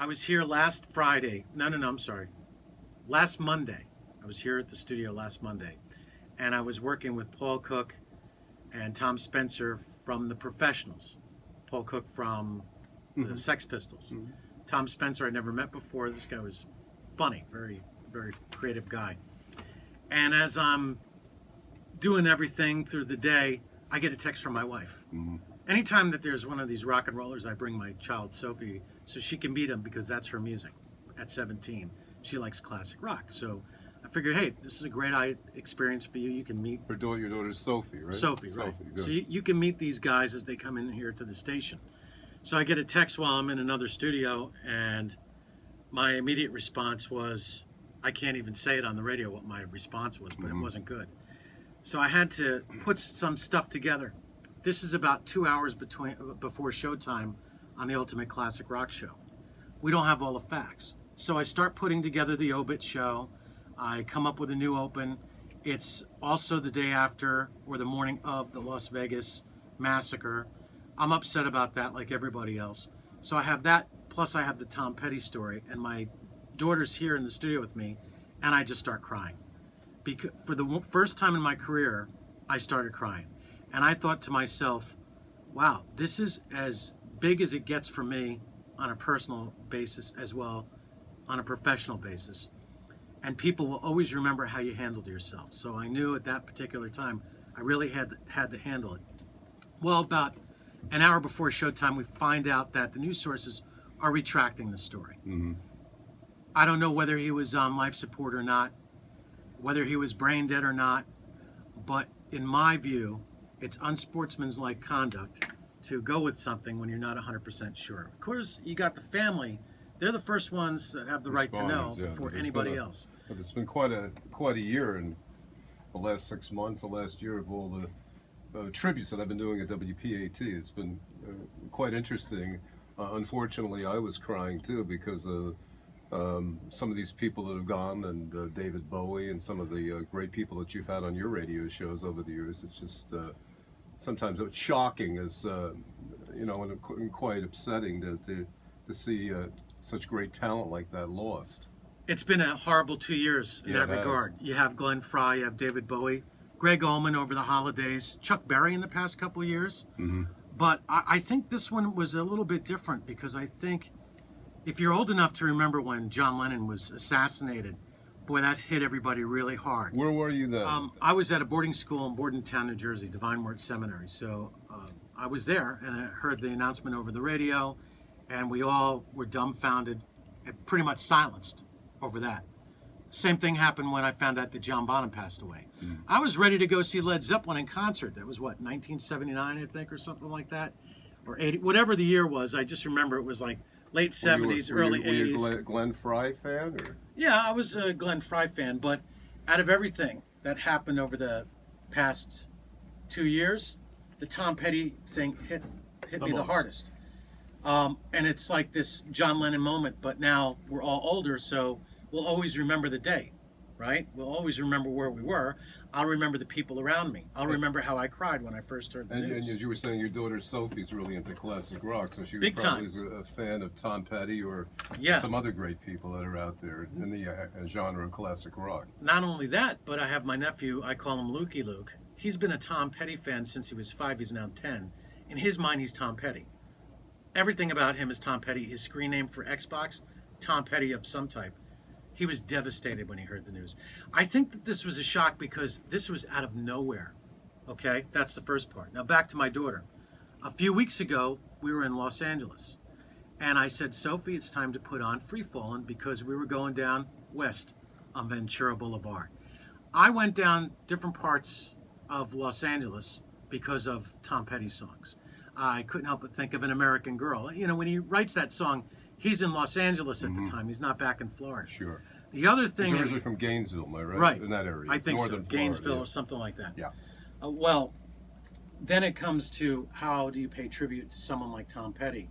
I was here last Friday. No, I'm sorry. Last Monday. I was here at the studio last Monday. And I was working with Paul Cook and Tom Spencer from The Professionals. Paul Cook from the Sex Pistols. Tom Spencer I never met before. This guy was funny, very, very creative guy. And as I'm doing everything through the day, I get a text from my wife. Anytime that there's one of these rock and rollers, I bring my child Sophie so she can meet him because that's her music. At 17, she likes classic rock. So I figured, hey, this is a great experience for you. You can meet Your daughter's Sophie, right? Sophie, right? Good. So you can meet these guys as they come in here to the station. So I get a text while I'm in another studio, and my immediate response was, I can't even say it on the radio what my response was, but it wasn't good. So I had to put some stuff together. This is about 2 hours before showtime on the Ultimate Classic Rock Show. We don't have all the facts. So I start putting together the obit show. I come up with a new open. It's also the day after or the morning of the Las Vegas massacre. I'm upset about that like everybody else. So I have that, plus I have the Tom Petty story, and my daughter's here in the studio with me, and I just start crying. Because for the first time in my career, I started crying. And I thought to myself, wow, this is as big as it gets for me on a personal basis as well on a professional basis. And people will always remember how you handled yourself. So I knew at that particular time, I really had to handle it. Well, about an hour before showtime, we find out that the news sources are retracting the story. I don't know whether he was on life support or not, whether he was brain dead or not, but in my view, it's unsportsmanlike conduct to go with something when you're not 100% sure. Of course, you got the family. They're the first ones that have the right to know before anybody else. But it's been quite a year in the last 6 months, the last year of all the tributes that I've been doing at WPAT. It's been quite interesting. Unfortunately, I was crying too because of some of these people that have gone, and David Bowie and some of the great people that you've had on your radio shows over the years. It's just sometimes it's shocking, as and quite upsetting to see such great talent like that lost. It's been a horrible 2 years in that regard. You have Glenn Frey, you have David Bowie, Greg Allman over the holidays, Chuck Berry in the past couple of years. But I think this one was a little bit different because I think if you're old enough to remember when John Lennon was assassinated, boy, that hit everybody really hard. Where were you then? I was at a boarding school in Bordentown, New Jersey, Divine Word Seminary. So I was there and I heard the announcement over the radio, and we all were dumbfounded and pretty much silenced over that. Same thing happened when I found out that John Bonham passed away. I was ready to go see Led Zeppelin in concert. That was what, 1979, I think, or something like that, or 80, whatever the year was. I just remember it was like late 70s, early 80s. Were you a Glenn Frey fan? Or? Yeah, I was a Glenn Frey fan, but out of everything that happened over the past 2 years, the Tom Petty thing hit me the hardest. And it's like this John Lennon moment, but now we're all older, so we'll always remember the day, right? We'll always remember where we were. I'll remember the people around me. I'll remember how I cried when I first heard the news. And as you were saying, your daughter Sophie's really into classic rock, so she Big probably is a fan of Tom Petty or some other great people that are out there in the genre of classic rock. Not only that, but I have my nephew, I call him Lukey Luke. He's been a Tom Petty fan since he was 5, he's now 10. In his mind, he's Tom Petty. Everything about him is Tom Petty. His screen name for Xbox, Tom Petty of some type. He was devastated when he heard the news. I think that this was a shock because this was out of nowhere. Okay, that's the first part. Now back to my daughter. A few weeks ago, we were in Los Angeles. And I said, Sophie, it's time to put on Free Fallin' because we were going down west on Ventura Boulevard. I went down different parts of Los Angeles because of Tom Petty songs. I couldn't help but think of An American Girl. You know, when he writes that song, he's in Los Angeles at the time. He's not back in Florida. Sure. The other thing... He's originally from Gainesville, am I right? Right. In that area. I think Northern so. Gainesville Florida, or something like that. Yeah. Well, then it comes to how do you pay tribute to someone like Tom Petty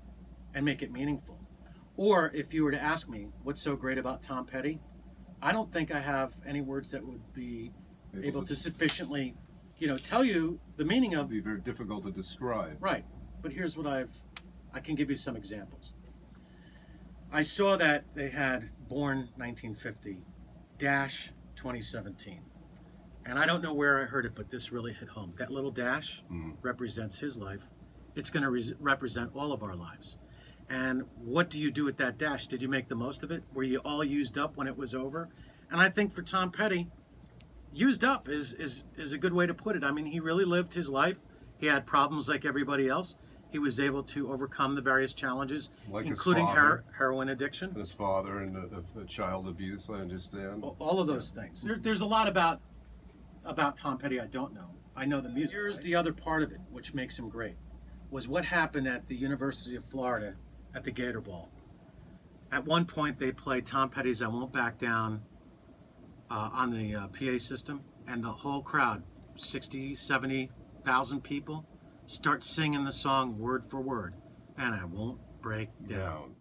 and make it meaningful? Or if you were to ask me, what's so great about Tom Petty? I don't think I have any words that would be able to sufficiently, tell you the meaning of... It would be very difficult to describe. Right. But here's what I can give you some examples. I saw that they had Born 1950 dash 2017. And I don't know where I heard it, but this really hit home. That little dash represents his life. It's going to represent all of our lives. And what do you do with that dash? Did you make the most of it? Were you all used up when it was over? And I think for Tom Petty, used up is a good way to put it. I mean, he really lived his life. He had problems like everybody else. He was able to overcome the various challenges, Like his including father. heroin addiction. His father and child abuse, I understand. All of those things. There's a lot about Tom Petty I don't know. I know the music. Here's the other part of it, which makes him great, was what happened at the University of Florida at the Gator Bowl. At one point, they played Tom Petty's "I Won't Back Down" on the PA system, and the whole crowd, 60, 70,000 people, start singing the song word for word, and I won't break down.